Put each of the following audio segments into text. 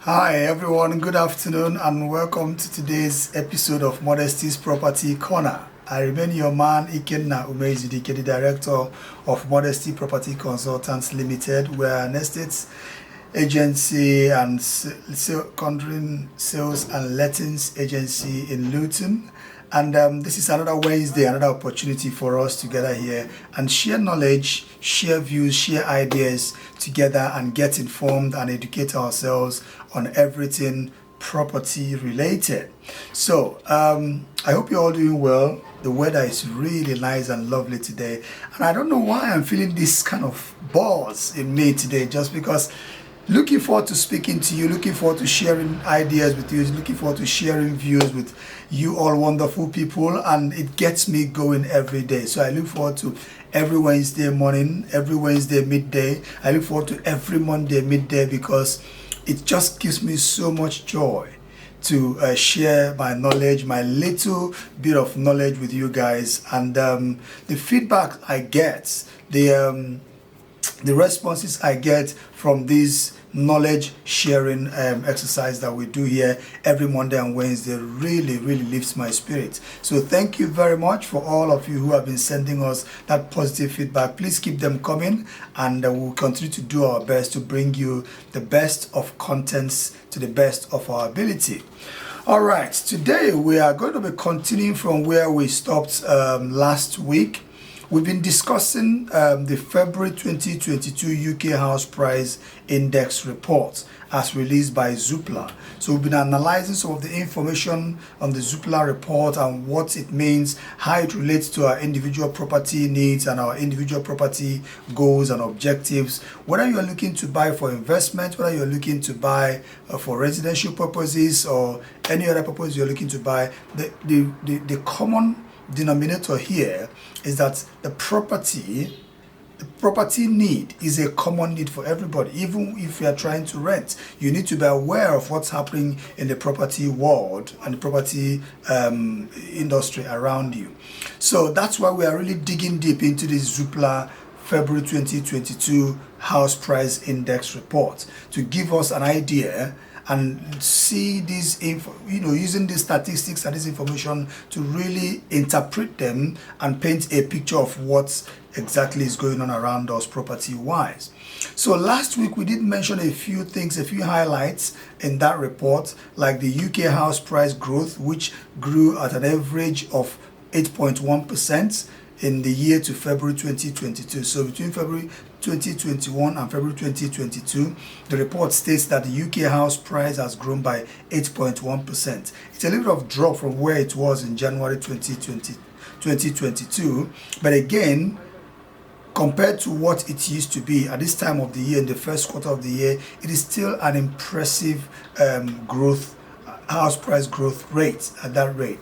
Hi everyone, good afternoon and welcome to today's episode of Modesty's Property Corner. I remain your man Ikenna Umezidike, the director of Modesty Property Consultants Limited. We're an estate agency and secondary sales and lettings agency in Luton. And this is another Wednesday, another opportunity for us to gather here and share knowledge, share views, share ideas together and get informed and educate ourselves on everything property related. So I hope you're all doing well. The weather is really nice and lovely today. And I don't know why I'm feeling this kind of buzz in me today, just because looking forward to speaking to you, looking forward to sharing ideas with you, looking forward to sharing views with you all wonderful people, and it gets me going every day. So I look forward to every Wednesday morning, every Wednesday midday. I look forward to every Monday midday because it just gives me so much joy to share my knowledge, my little bit of knowledge with you guys. And the feedback I get, the responses I get from this knowledge sharing exercise that we do here every Monday and Wednesday really lifts my spirit. So thank you very much for all of you who have been sending us that positive feedback. Please keep them coming, and we'll continue to do our best to bring you the best of contents to the best of our ability. All right, today we are going to be continuing from where we stopped last week. We've been discussing the February 2022 UK House Price Index report as released by Zoopla. So we've been analyzing some of the information on the Zoopla report and what it means, how it relates to our individual property needs and our individual property goals and objectives. Whether you're looking to buy for investment, whether you're looking to buy for residential purposes or any other purpose you're looking to buy, the common denominator here is that the property need is a common need for everybody. Even if you are trying to rent, you need to be aware of what's happening in the property world and the property industry around you. So that's why we are really digging deep into this Zoopla February 2022 House Price Index report to give us an idea and see this using these statistics and this information to really interpret them and paint a picture of what exactly is going on around us property wise. So last week we did mention a few things, a few highlights in that report, like the UK house price growth, which grew at an average of 8.1% in the year to February 2022. So between February 2021 and February 2022, the report states that the UK house price has grown by 8.1%. It's a little bit of drop from where it was in January 2022, but again, compared to what it used to be at this time of the year, in the first quarter of the year, it is still an impressive house price growth rate at that rate.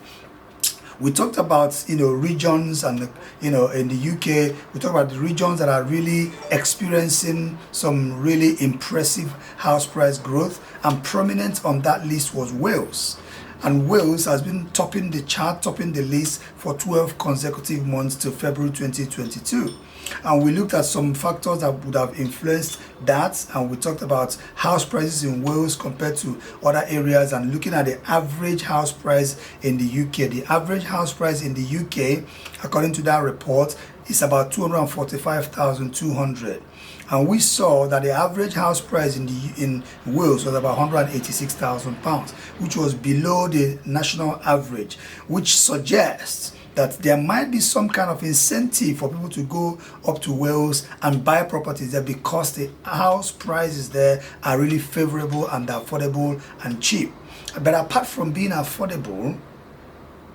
We talked about regions, and in the UK we talked about the regions that are really experiencing some really impressive house price growth, and prominent on that list was Wales. And Wales has been topping the chart, topping the list for 12 consecutive months to February 2022. And we looked at some factors that would have influenced that, and we talked about house prices in Wales compared to other areas, and looking at the average house price in the UK. The average house price in the UK, according to that report, is about 245,200. And we saw that the average house price in Wales was about £186,000, which was below the national average, which suggests that there might be some kind of incentive for people to go up to Wales and buy properties there, because the house prices there are really favorable and affordable and cheap. But apart from being affordable,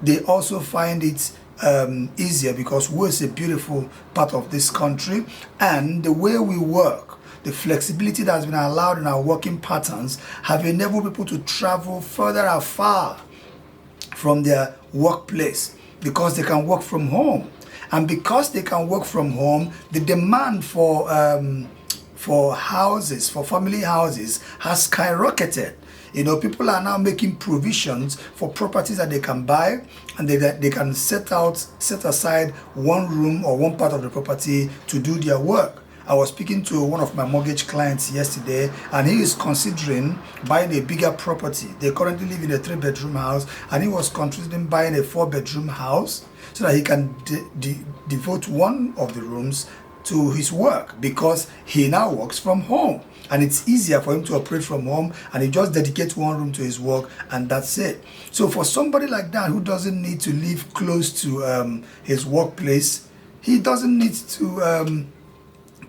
they also find it easier because Wales is a beautiful part of this country, and the way we work, the flexibility that has been allowed in our working patterns, have enabled people to travel further and far from their workplace because they can work from home. And because they can work from home, the demand for houses, for family houses, has skyrocketed. People are now making provisions for properties that they can buy, and they can set aside one room or one part of the property to do their work. I was speaking to one of my mortgage clients yesterday, and he is considering buying a bigger property. They currently live in a 3-bedroom house, and he was considering buying a 4-bedroom house so that he can devote one of the rooms to his work, because he now works from home and it's easier for him to operate from home, and he just dedicates one room to his work, and that's it. So for somebody like that who doesn't need to live close to his workplace, he doesn't need to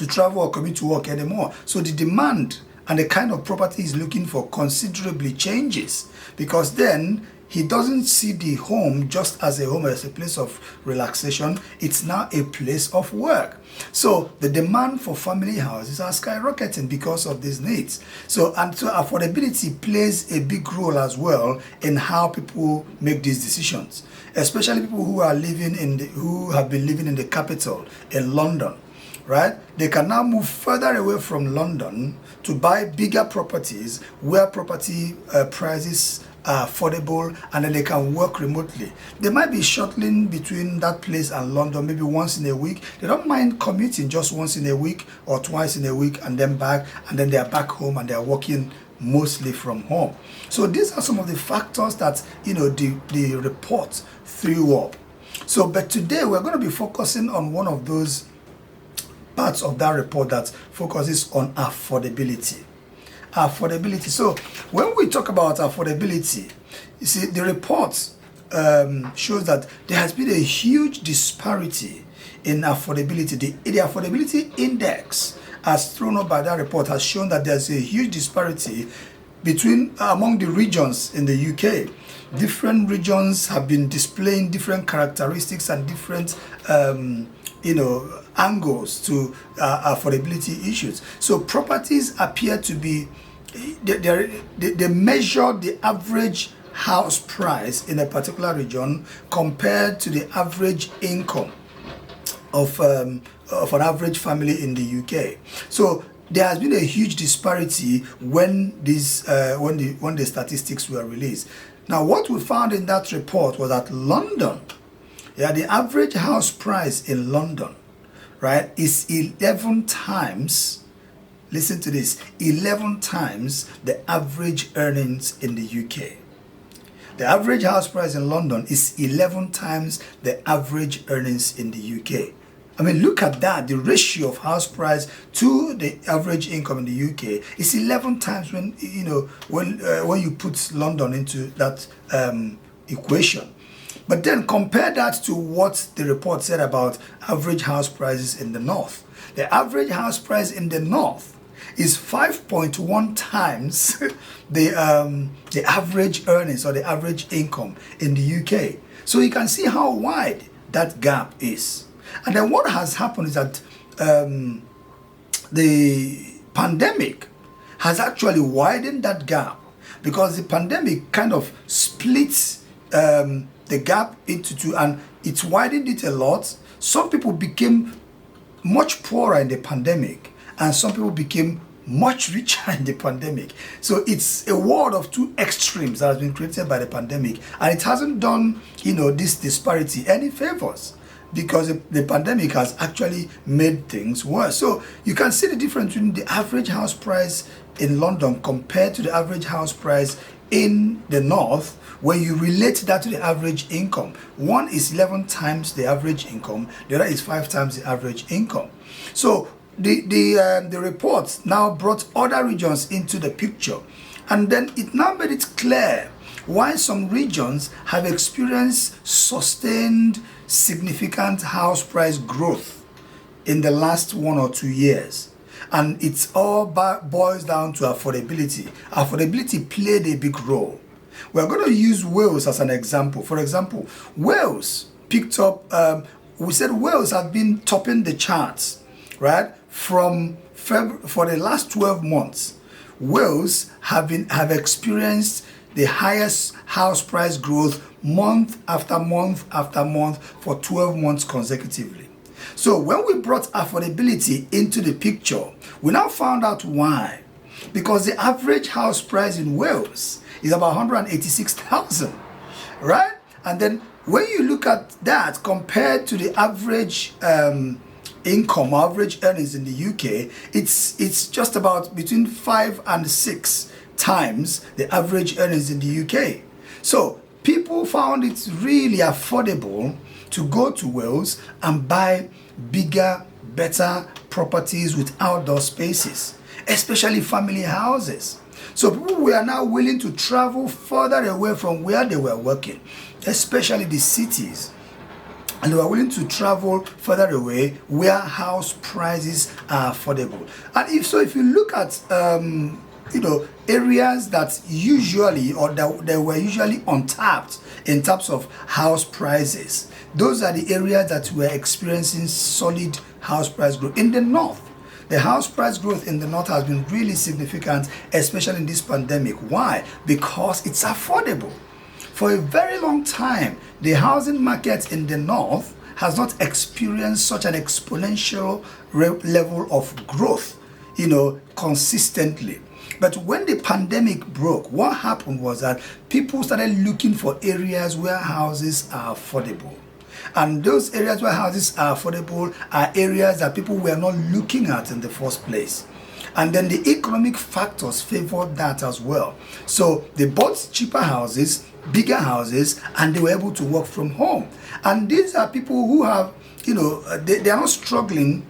travel or commute to work anymore. So the demand and the kind of property he's looking for considerably changes, because then he doesn't see the home just as a home, as a place of relaxation. It's now a place of work. So the demand for family houses are skyrocketing because of these needs. So affordability plays a big role as well in how people make these decisions, especially people who are who have been living in the capital, in London. Right? They can now move further away from London to buy bigger properties where property prices are affordable, and then they can work remotely. They might be shuttling between that place and London maybe once in a week. They don't mind commuting just once in a week or twice in a week and then back, and then they are back home and they are working mostly from home. So these are some of the factors that the report threw up. So but today we're going to be focusing on one of those parts of that report that focuses on affordability. Affordability. So when we talk about affordability, you see, the report shows that there has been a huge disparity in affordability. The affordability index, as thrown up by that report, has shown that there's a huge disparity among the regions in the UK. Different regions have been displaying different characteristics and different angles to affordability issues. So properties appear to be, they measure the average house price in a particular region compared to the average income of an average family in the UK. So there has been a huge disparity when the statistics were released. Now, what we found in that report was that London, the average house price in London, right, is 11 times, listen to this, 11 times the average earnings in the UK. The average house price in London is 11 times the average earnings in the UK. I mean, look at that. The ratio of house price to the average income in the UK is 11 times when you put London into that equation. But then compare that to what the report said about average house prices in the north. The average house price in the north is 5.1 times the average earnings or the average income in the UK. So you can see how wide that gap is. And then what has happened is that the pandemic has actually widened that gap, because the pandemic kind of splits the gap into two, and it's widened it a lot. Some people became much poorer in the pandemic, and some people became much richer in the pandemic. So it's a world of two extremes that has been created by the pandemic, and it hasn't done this disparity any favors, because the pandemic has actually made things worse. So you can see the difference between the average house price in London compared to the average house price in the north, when you relate that to the average income. One is 11 times the average income, the other is 5 times the average income. So the report now brought other regions into the picture, and then it now made it clear why some regions have experienced sustained significant house price growth in the last 1 or 2 years. And it's all boils down to affordability. Affordability played a big role. We're going to use Wales as an example. For example, Wales picked up, we said Wales have been topping the charts, right? For the last 12 months, Wales have experienced the highest house price growth month after month after month for 12 months consecutively. So when we brought affordability into the picture, we now found out why. Because the average house price in Wales is about 186,000, right? And then when you look at that compared to the average income, average earnings in the UK, it's just about between 5 and 6 times the average earnings in the UK. So people found it really affordable to go to Wales and buy bigger, better properties with outdoor spaces, especially family houses. So people were now willing to travel further away from where they were working, especially the cities. And they were willing to travel further away where house prices are affordable. And if you look at areas that usually or that they were usually untapped in terms of house prices, those are the areas that were experiencing solid house price growth. In the north, the house price growth in the north has been really significant, especially in this pandemic. Why? Because it's affordable. For a very long time, the housing market in the north has not experienced such an exponential level of growth, consistently. But when the pandemic broke, what happened was that people started looking for areas where houses are affordable. And those areas where houses are affordable are areas that people were not looking at in the first place. And then the economic factors favored that as well. So they bought cheaper houses, bigger houses, and they were able to work from home. And these are people who have, they are not struggling,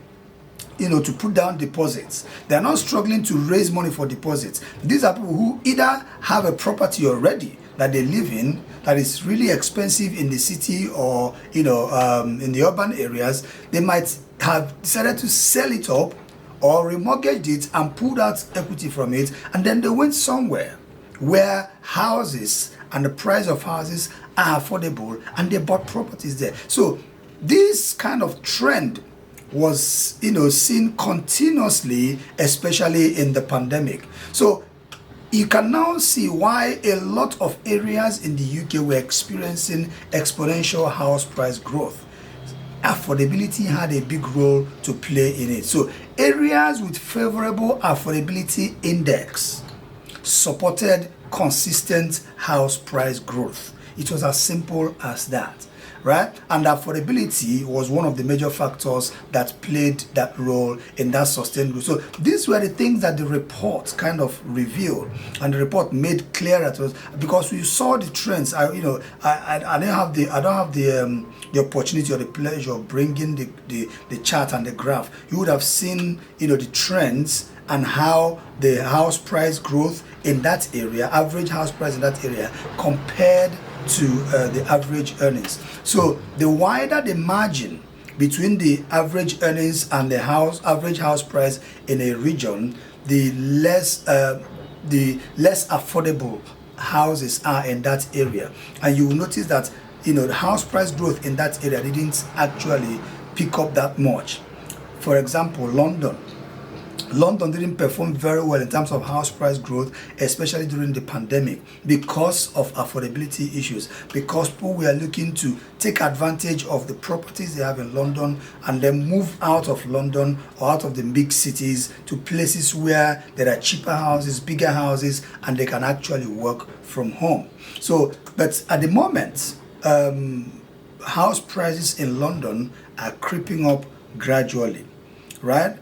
to put down deposits. They are not struggling to raise money for deposits. These are people who either have a property already that they live in that is really expensive in the city or, in the urban areas. They might have decided to sell it up or remortgaged it and pulled out equity from it, and then they went somewhere where houses and the price of houses are affordable and they bought properties there. So this kind of trend was seen continuously, especially in the pandemic. So you can now see why a lot of areas in the UK were experiencing exponential house price growth. Affordability had a big role to play in it. So areas with favorable affordability index supported consistent house price growth. It was as simple as that, right? And affordability was one of the major factors that played that role in that sustained growth. So these were the things that the report kind of revealed, and the report made clearer to us because we saw the trends. I don't have the opportunity or the pleasure of bringing the chart and the graph. You would have seen the trends and how the house price growth in that area, average house price in that area, compared to the average earnings. So the wider the margin between the average earnings and the average house price in a region, the less affordable houses are in that area. And you will notice that the house price growth in that area didn't actually pick up that much. For example, London didn't perform very well in terms of house price growth, especially during the pandemic, because of affordability issues, because people were looking to take advantage of the properties they have in London and then move out of London or out of the big cities to places where there are cheaper houses, bigger houses, and they can actually work from home. So, but at the moment, house prices in London are creeping up gradually, right?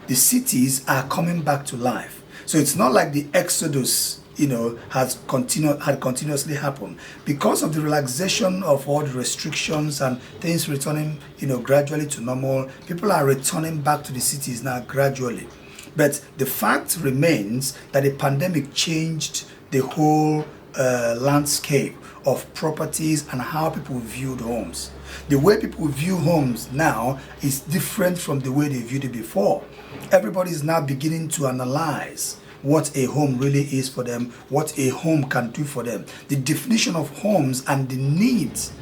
The cities are coming back to life. So it's not like the exodus, had continuously happened. Because of the relaxation of all the restrictions and things returning, gradually to normal, people are returning back to the cities now gradually. But the fact remains that the pandemic changed the whole landscape of properties and how people viewed homes. The way people view homes now is different from the way they viewed it before. Everybody is now beginning to analyze what a home really is for them, what a home can do for them. The definition of homes and the needs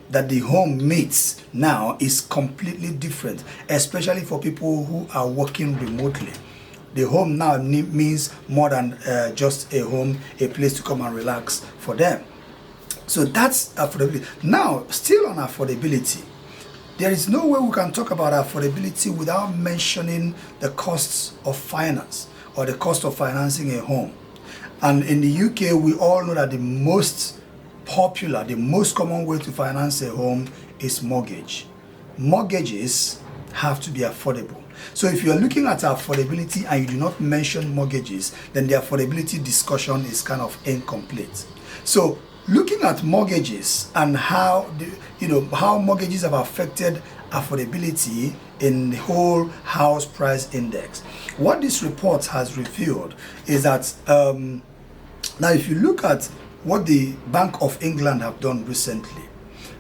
that the home meets now is completely different, especially for people who are working remotely. The home now means more than just a home, a place to come and relax for them. So that's affordability. Now, still on affordability, there is no way we can talk about affordability without mentioning the costs of finance or the cost of financing a home. And in the UK, we all know that the most popular, the most common way to finance a home is mortgage. Mortgages have to be affordable. So if you're looking at affordability and you do not mention mortgages, then the affordability discussion is kind of incomplete. So looking at mortgages and how how mortgages have affected affordability in the whole house price index, what this report has revealed is that now if you look at what the Bank of England have done recently,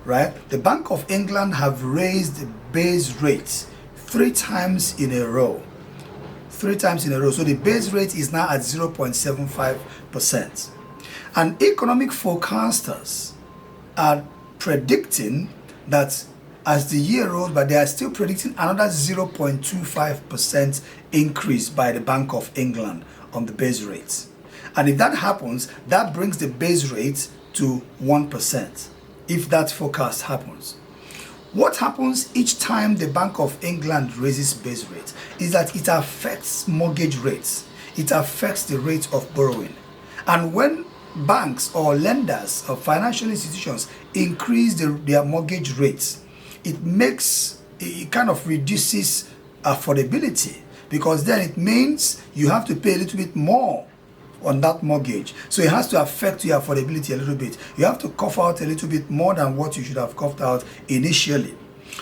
right? The Bank of England have raised the base rate 3 times in a row. 3 times in a row. So the base rate is now at 0.75%. And economic forecasters are predicting that as the year rolls by, they are still predicting another 0.25% increase by the Bank of England on the base rate. And if that happens, that brings the base rate to 1%, if that forecast happens. What happens each time the Bank of England raises base rate is that it affects mortgage rates. It affects the rate of borrowing. And when banks or lenders or financial institutions increase their mortgage rates, it kind of reduces affordability, because then it means you have to pay a little bit more on that mortgage. So it has to affect your affordability a little bit. You have to cough out a little bit more than what you should have coughed out initially.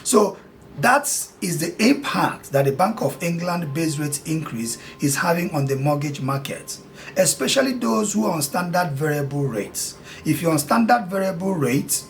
So that is the impact that the Bank of England base rate increase is having on the mortgage market, especially those who are on standard variable rates. If you're on standard variable rates,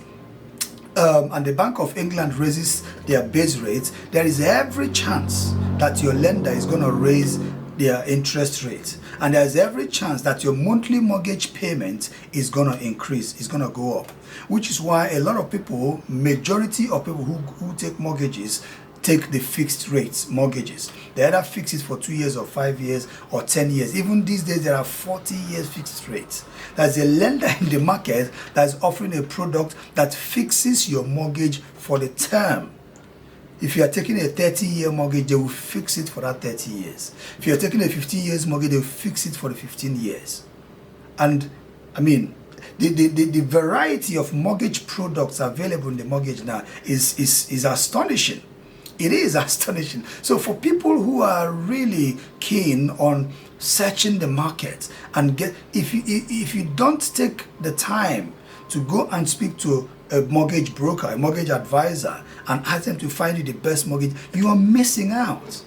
and the Bank of England raises their base rates, there is every chance that your lender is going to raise their interest rate, and there's every chance that your monthly mortgage payment is going to increase, is going to go up, which is why a lot of people, majority of people who take mortgages, take the fixed rates mortgages. They either fix it for 2 years or 5 years or 10 years. Even these days there are 40 years fixed rates. There's a lender in the market that's offering a product that fixes your mortgage for the term. If you are taking a 30-year mortgage, they will fix it for that 30 years. If you are taking a 15 years mortgage, they will fix it for the 15 years. And I mean, the variety of mortgage products available in the mortgage now is astonishing. It is astonishing. So for people who are really keen on searching the market and if you don't take the time to go and speak to a mortgage broker, a mortgage advisor, and ask them to find you the best mortgage, you are missing out.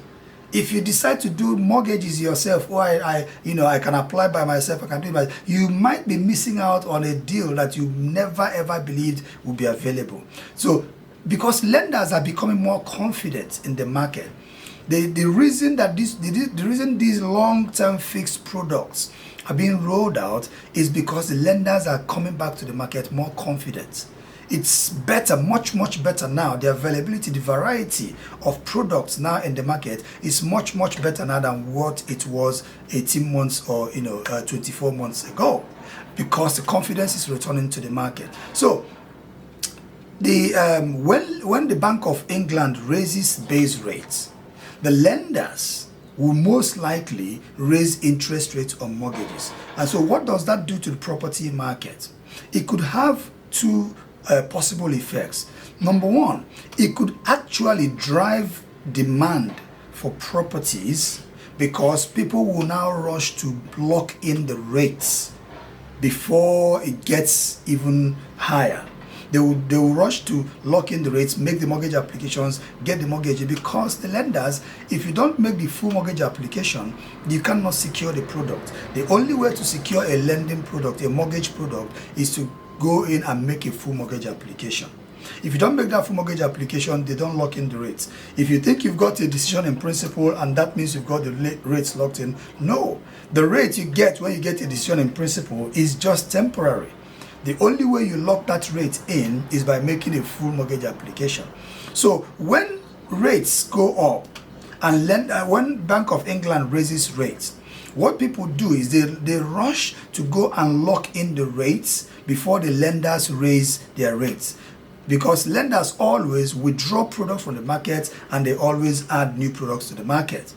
If you decide to do mortgages yourself, or I can apply by myself, I can do it myself, you might be missing out on a deal that you never ever believed would be available. So because lenders are becoming more confident in the market, the reason these long-term fixed products are being rolled out is because the lenders are coming back to the market more confident. It's better, much better now. The availability, the variety of products now in the market is much better now than what it was 18 months or 24 months ago, because the confidence is returning to the market. So when the Bank of England raises base rates, the lenders will most likely raise interest rates on mortgages. And so what does that do to the property market? It could have two possible effects. Number one, it could actually drive demand for properties, because people will now rush to lock in the rates before it gets even higher. They will rush to lock in the rates, make the mortgage applications, get the mortgage, because the lenders, if you don't make the full mortgage application, you cannot secure the product. The only way to secure a lending product, a mortgage product, is to go in and make a full mortgage application. If you don't make that full mortgage application, they don't lock in the rates. If you think you've got a decision in principle and that means you've got the rates locked in, no. The rate you get when you get a decision in principle is just temporary. The only way you lock that rate in is by making a full mortgage application. So when rates go up and when Bank of England raises rates, what people do is they rush to go and lock in the rates before the lenders raise their rates, because lenders always withdraw products from the market and they always add new products to the market.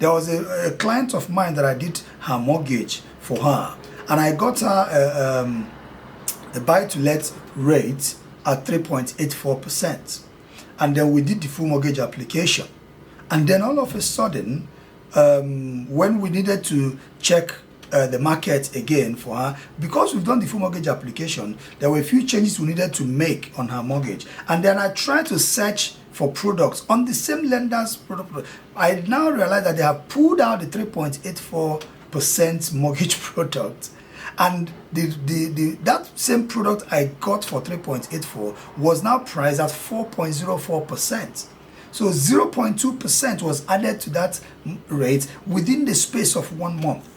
There was a client of mine that I did her mortgage for her, and I got her a buy-to-let rate at 3.84%, and then we did the full mortgage application. And then all of a sudden, when we needed to check the market again for her, because we've done the full mortgage application, there were a few changes we needed to make on her mortgage. And then I tried to search for products on the same lender's product. I now realize that they have pulled out the 3.84% mortgage product, and that same product I got for 3.84 was now priced at 4.04%. So 0.2% was added to that rate within the space of 1 month.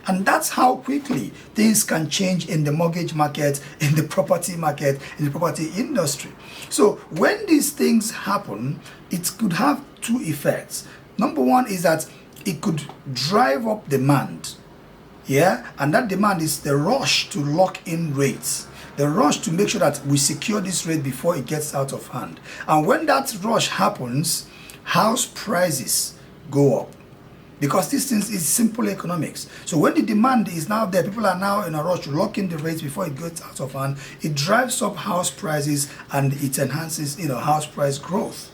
And that's how quickly things can change in the mortgage market, in the property market, in the property industry. So when these things happen, it could have two effects. Number one is that it could drive up demand. Yeah, and that demand is the rush to lock in rates, the rush to make sure that we secure this rate before it gets out of hand. And when that rush happens, house prices go up, because this thing is simple economics. So when the demand is now there, people are now in a rush to lock in the rates before it gets out of hand. It drives up house prices and it enhances, house price growth.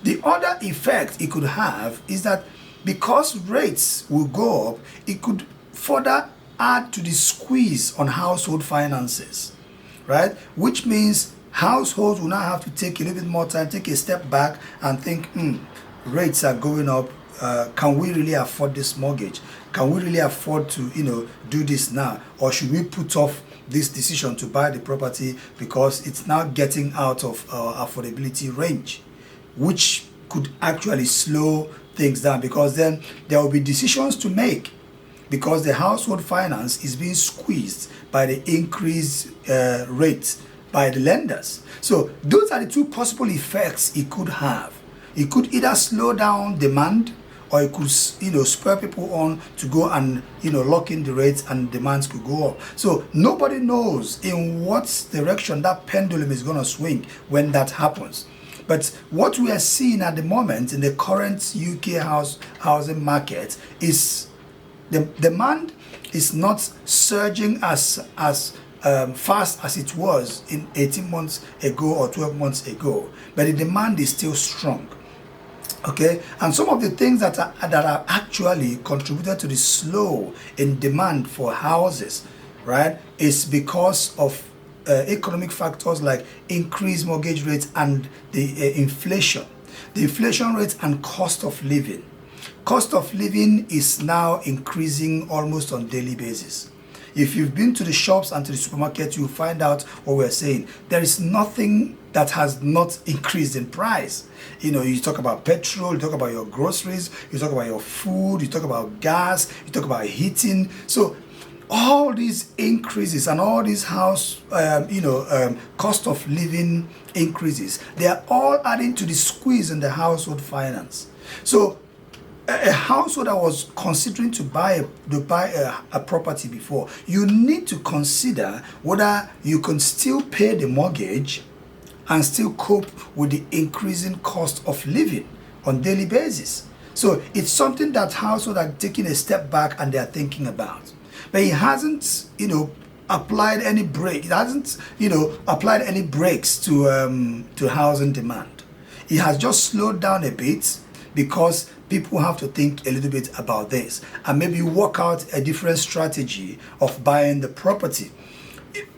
The other effect it could have is that because rates will go up, it could further add to the squeeze on household finances, right? Which means households will now have to take a little bit more time, take a step back and think, rates are going up. Can we really afford this mortgage? Can we really afford to, do this now? Or should we put off this decision to buy the property because it's now getting out of our affordability range, which could actually slow things down, because then there will be decisions to make, because the household finance is being squeezed by the increased rates by the lenders. So those are the two possible effects it could have. It could either slow down demand, or it could, spur people on to go and, lock in the rates, and demands could go up. So nobody knows in what direction that pendulum is going to swing when that happens. But what we are seeing at the moment in the current UK housing market is the demand is not surging as fast as it was in 18 months ago or 12 months ago, but the demand is still strong. Okay, and some of the things that are actually contributed to the slow in demand for houses, right, is because of economic factors like increased mortgage rates and the inflation rate and cost of living. Cost of living is now increasing almost on daily basis. If you've been to the shops and to the supermarket, you'll find out what we're saying. There is nothing that has not increased in price. You talk about petrol, you talk about your groceries, you talk about your food, you talk about gas, you talk about heating. So all these increases and all these house, cost of living increases, they are all adding to the squeeze in the household finance. So a household that was considering to buy a property before, you need to consider whether you can still pay the mortgage and still cope with the increasing cost of living on daily basis. So it's something that households are taking a step back and they are thinking about. But it hasn't, applied any brake. It hasn't, applied any brakes to housing demand. It has just slowed down a bit, because people have to think a little bit about this and maybe work out a different strategy of buying the property.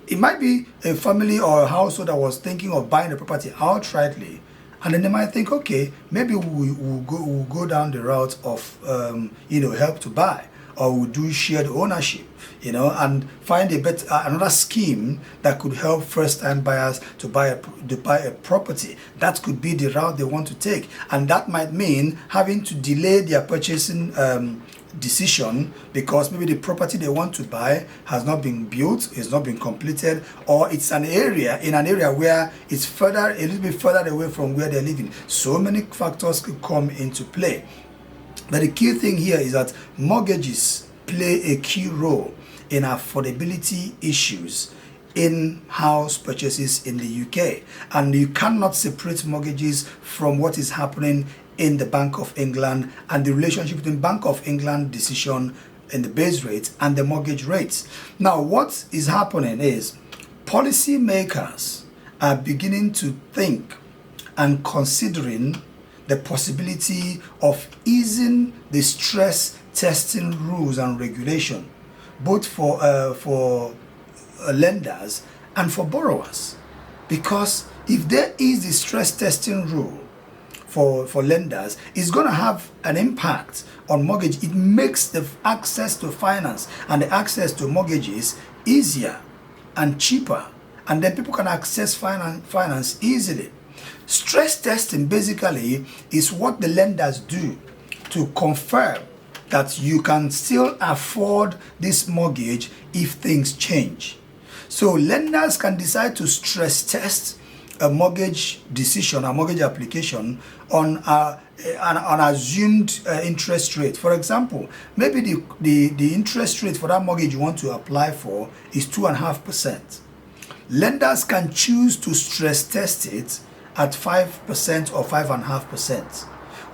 It might be a family or a household that was thinking of buying the property outrightly, and then they might think, okay, maybe we'll go down the route of help to buy, or we'll do shared ownership, and find another scheme that could help first-time buyers to buy a property. That could be the route they want to take, and that might mean having to delay their purchasing decision, because maybe the property they want to buy has not been built, it's not been completed, or it's in an area where it's a little bit further away from where they're living. So many factors could come into play. But the key thing here is that mortgages play a key role in affordability issues in house purchases in the UK. And you cannot separate mortgages from what is happening in the Bank of England and the relationship between Bank of England decision in the base rate and the mortgage rates. Now, what is happening is policymakers are beginning to think and considering the possibility of easing the stress testing rules and regulation, both for lenders and for borrowers. Because if there is the stress testing rule for lenders, it's going to have an impact on mortgage. It makes the access to finance and the access to mortgages easier and cheaper, and then people can access finance easily. Stress testing basically is what the lenders do to confirm that you can still afford this mortgage if things change. So lenders can decide to stress test a mortgage decision, a mortgage application on an assumed interest rate. For example, maybe the interest rate for that mortgage you want to apply for is 2.5%. Lenders can choose to stress test it at 5% or 5.5%.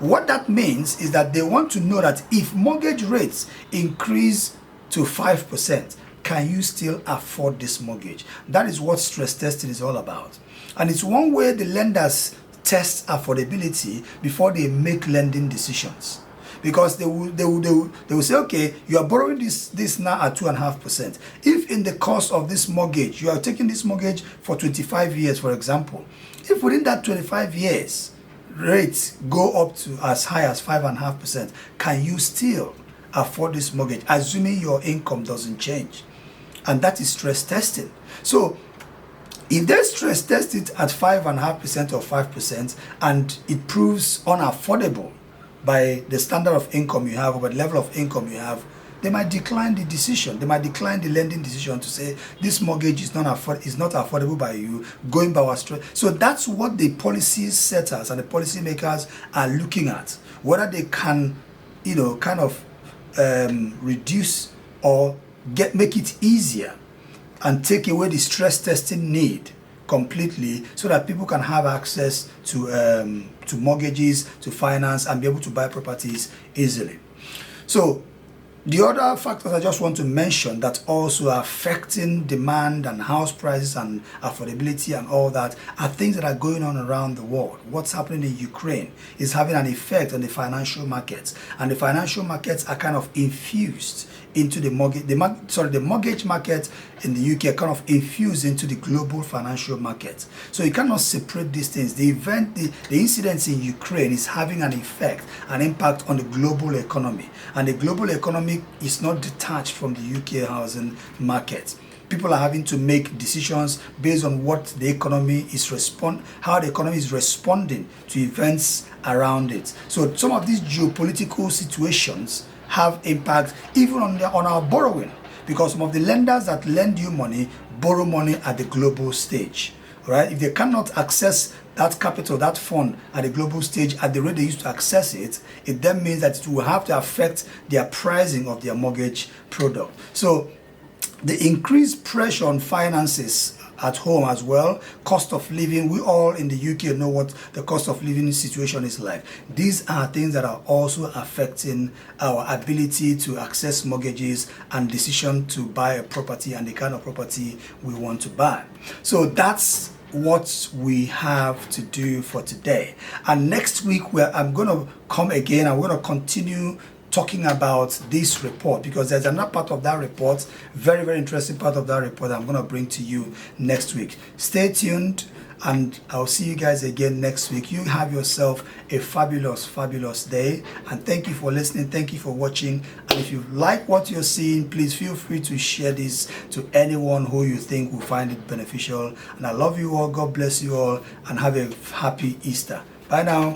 What that means is that they want to know that if mortgage rates increase to 5%, can you still afford this mortgage? That is what stress testing is all about. And it's one way the lenders test affordability before they make lending decisions. Because they will say, okay, you are borrowing this now at 2.5%. If in the course of this mortgage, you are taking this mortgage for 25 years, for example, if within that 25 years, rates go up to as high as 5.5%, can you still afford this mortgage, assuming your income doesn't change? And that is stress testing. So if they stress test it at 5.5% or 5% and it proves unaffordable by the standard of income you have or by the level of income you have, they might decline the decision. They might decline the lending decision to say this mortgage is not affordable by you, going by our stress. So that's what the policy setters and the policy makers are looking at, whether they can, kind of reduce or make it easier and take away the stress testing need completely, so that people can have access to mortgages, to finance, and be able to buy properties easily. So the other factors I just want to mention that also are affecting demand and house prices and affordability and all that are things that are going on around the world. What's happening in Ukraine is having an effect on the financial markets, and the financial markets are kind of infused into the mortgage market in the UK kind of infused into the global financial market. So you cannot separate these things. The incidents in Ukraine is having an effect, an impact on the global economy, and the global economy is not detached from the UK housing market. People are having to make decisions based on what the economy is how the economy is responding to events around it. So some of these geopolitical situations have impact even on our borrowing, because some of the lenders that lend you money borrow money at the global stage. All right, if they cannot access that capital, that fund at the global stage at the rate they used to access it, it then means that it will have to affect their pricing of their mortgage product. So the increased pressure on finances at home as well, cost of living, we all in the UK know what the cost of living situation is like. These are things that are also affecting our ability to access mortgages and decision to buy a property and the kind of property we want to buy. So that's what we have to do for today. And next week I'm going to come again. I'm going to continue talking about this report, because there's another part of that report, very, very interesting part of that report I'm going to bring to you next week. Stay tuned, and I'll see you guys again next week. You have yourself a fabulous, fabulous day, and thank you for listening. Thank you for watching. And if you like what you're seeing, please feel free to share this to anyone who you think will find it beneficial. And I love you all. God bless you all, and have a happy Easter. Bye now.